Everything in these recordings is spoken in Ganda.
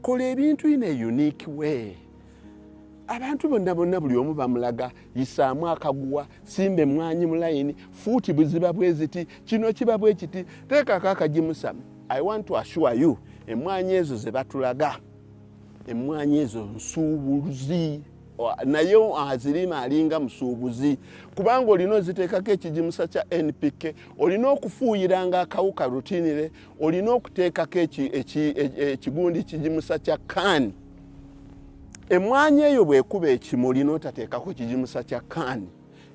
akola ebintu in a unique way. Abantu bonna buli omu bamulaga yisaamu akaguwa simba emmwanyi mu layini fuuti buziba bweziti kino kiba bwe kiti teekako akagimusa. I want to assure you emmwanyi ezo ze batulaga emmwanyi ezo nsuubuzi naye azirima alinga musuubuzi kubanga olina oziteekako ekigimusa kya NPK olina okufuuyiranga akawuka rutinire olina okuteekako ekigundi kigimusa kya kaani. Emmwanyi eyo bwekuba ekimuli n'otateekako kigimusa kya kaani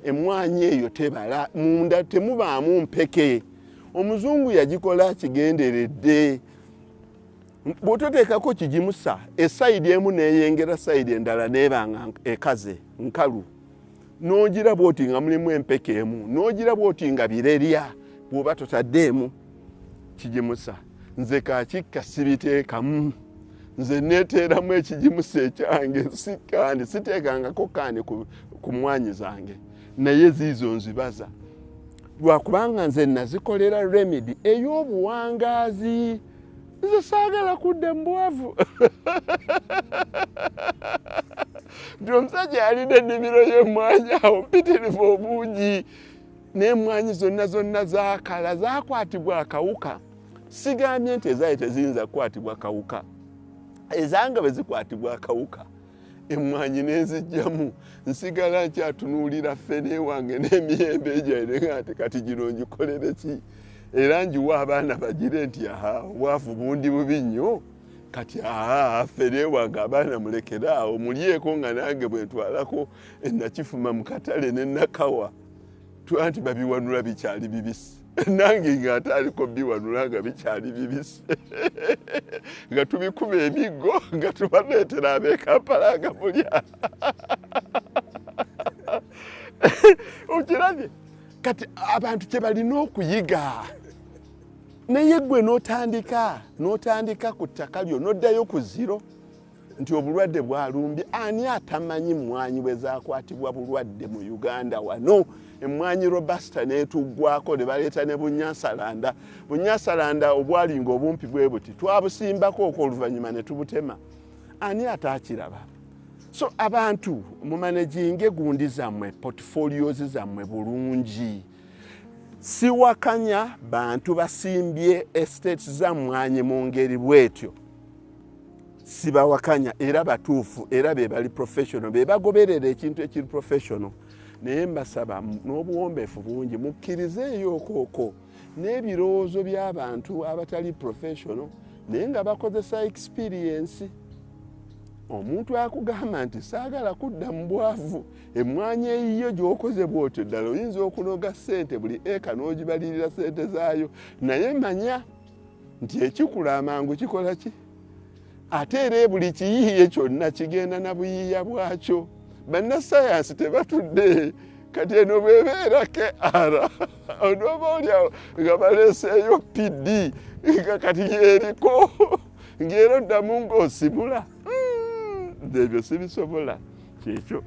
emmwanyi eyo tebala munda temubaamu mpeke. Omuzungu yagikola kigenderedde. Bw'ototeekako kigimusa esayidi emu neeyengera sayidi endala neebanga ekaze nkalu n'ogira bw'oti nga mulimu empeke emu n'ogira bw'oti nga birerya bw'oba totaddeemu kigimusa. Nze Kakiika sibiteekamu. Nze neeteeramu ekigimusa ekyange kandi siteekangako kaani ku mmwanyi zange naye ziizo nzibaza lwakubanga nze nazikolera remedy ey'obuwangaazi. Nze saagala kudda mu bwavu. Nti omusajja yalina ennimiro y'emmwanyi awo mpitirivu obungi n'emmwanyi zonna zaakala zaakwatibwa akawuka. Sigambye nti ezaali teziyinza kukwatibwa kawuka. Ezange bwe zikwatibwa akawuka emmwanyi n'enzijjamu nsigala nkyatunuulira ffene wange n'emiyembe egyo ati kati gino ngikolere ki era njiwa abaana bagire nti obwavu bundi bubi nnyo kati ffene wange abaana mulekeraawo mulyeko nga nange bwe ntwalako ennakifuma mu katale ne nakawa anti babiwanula bikyali bibisi nange nga ataaliko biwanula nga bikyali bibisi nga tubikuba emiggo nga tubaleetera ab'e Kampala nga mulya. Okirabye kati abantu kye balina okuyiga naye ggwe n'otandika ku ttaka lyo n'oddayo ku ziro nti obulwadde bwalumbye. Ani atamanyi mmwanyi bwe zaakwatibwa bulwadde mu Uganda wano? Emmwanyi Robusta n'etuggwako ne baleeta ne bunnyasalanda obwalinga obumpi bwe buti twabusimbako oluvannyuma ne tubutema. Ani ataakiraba? So abantu mumanaginge gundi zammwe portfolios zammwe bulungi. Siwakanya bantu basimbye estates zammwanyi mu ngeri bwetyo. Sibawakanya era batuufu era be bali professional be bagoberera ekintu ekiri professional. Naye mbasaba n'obuwombeefu bungi mukkirizeeyo okooko n'ebirowoozo by'abantu abatali professional naye nga bakozesa experience. Omuntu akugamba nti saagala kudda mu bwavu emmwanyi eyiyo gy'okoze bw'otyo ddala oyinza okunoga ssente buli eka n'ogibalirira ssente zaayo naye manya nti ekikula amangu kikola ki? Ate era buli kiyiiye kyonna kigenda na buyiiya bwakyo. Bannasayansi tebatudde kati eno bwebeera KR onooba olyawo nga baleeseeyo PD nga kati yeriko ng'era oddamu ng'osimula. Ebyo sibisobola kyekyo.